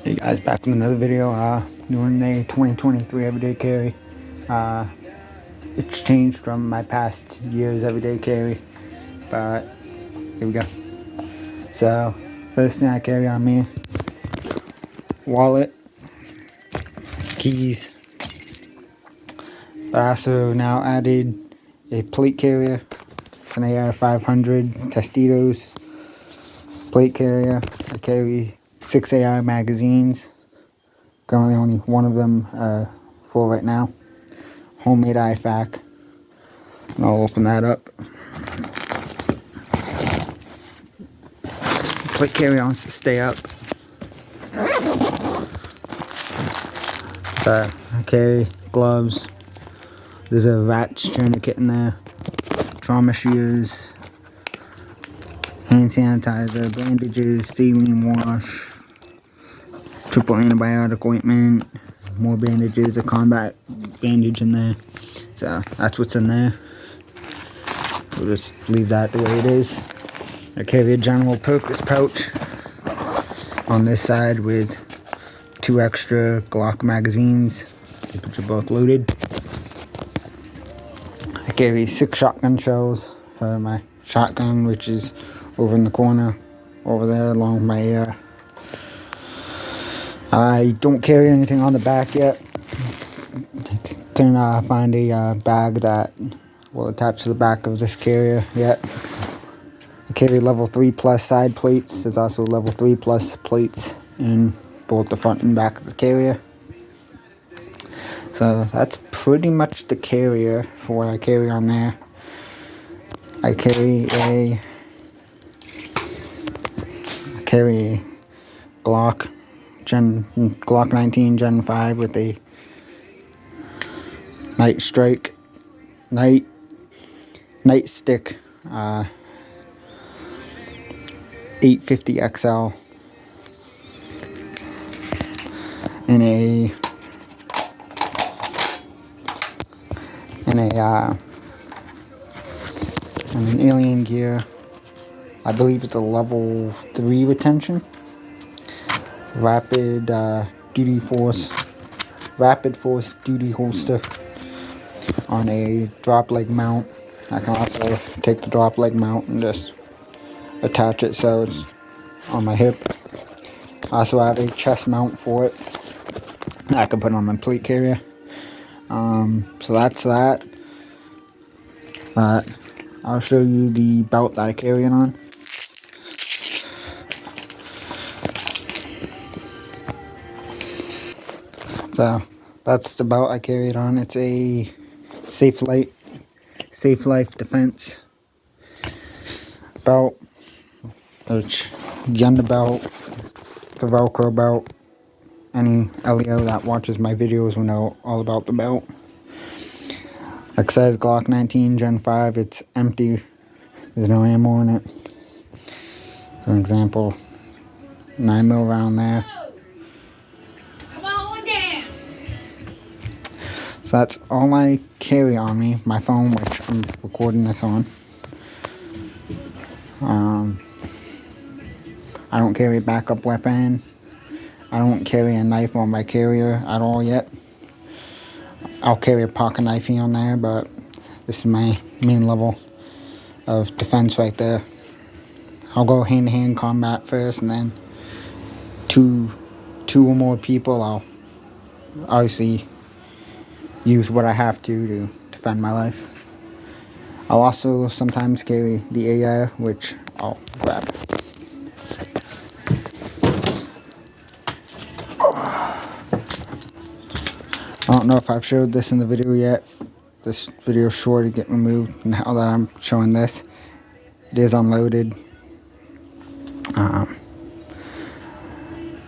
Hey guys, back with another video. Doing a 2023 everyday carry. It's changed from my past year's everyday carry, but here we go. So, first thing I carry on me: wallet, keys. But I also now added a plate carrier. It's an AR-500 Tostitos plate carrier. I carry 6 AR magazines. Currently only one of them full right now. Homemade IFAK. And I'll open that up. Plate carrier wants to stay up. I carry gloves. There's a rat's tourniquet in there. Trauma shears. Hand sanitizer. Bandages. Saline wash. Triple antibiotic ointment. More bandages. A combat bandage in there. So that's what's in there. We'll just leave that the way it is. I carry a general purpose pouch on this side with 2 extra Glock magazines, which are both loaded. I carry 6 shotgun shells for my shotgun, which is over in the corner over there along with my AR. I don't carry anything on the back yet. Couldn't find a bag that will attach to the back of this carrier yet. I carry level 3 plus side plates. There's also level 3 plus plates in both the front and back of the carrier. So that's pretty much the carrier for what I carry on there. I carry a Glock 19 Gen 5 with a Nightstick 850 XL and an Alien Gear. I believe it's a level 3 retention. Rapid Force duty holster on a drop leg mount. I can also take the drop leg mount and just attach it so it's on my hip. I also have a chest mount for it that I can put on my plate carrier. So that's that. But I'll show you the belt that I carry it on. So that's the belt I carry it on. It's a Safe Life Defense belt, which the underbelt, the Velcro belt. Any LEO that watches my videos will know all about the belt. Like I said, Glock 19 Gen 5, it's empty. There's no ammo in it. For example, 9mm round there. So that's all I carry on me. My phone, which I'm recording this on. I don't carry a backup weapon. I don't carry a knife on my carrier at all yet. I'll carry a pocket knife here on there, but this is my main level of defense right there. I'll go hand-to-hand combat first, and then two or more people, I'll obviously use what I have to defend my life. I'll also sometimes carry the AR, which I'll grab. I don't know if I've showed this in the video yet. This video is sure to get removed now that I'm showing this. It is unloaded.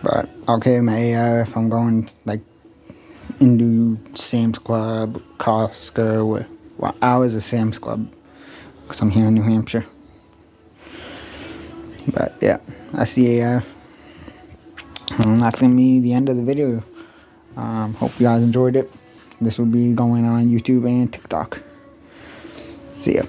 But I'll carry my AR if I'm going like into Sam's Club, Costco. Well, ours is Sam's Club because I'm here in New Hampshire. But yeah, that's the AR. And that's going to be the end of the video. Hope you guys enjoyed it. This will be going on YouTube and TikTok. See ya.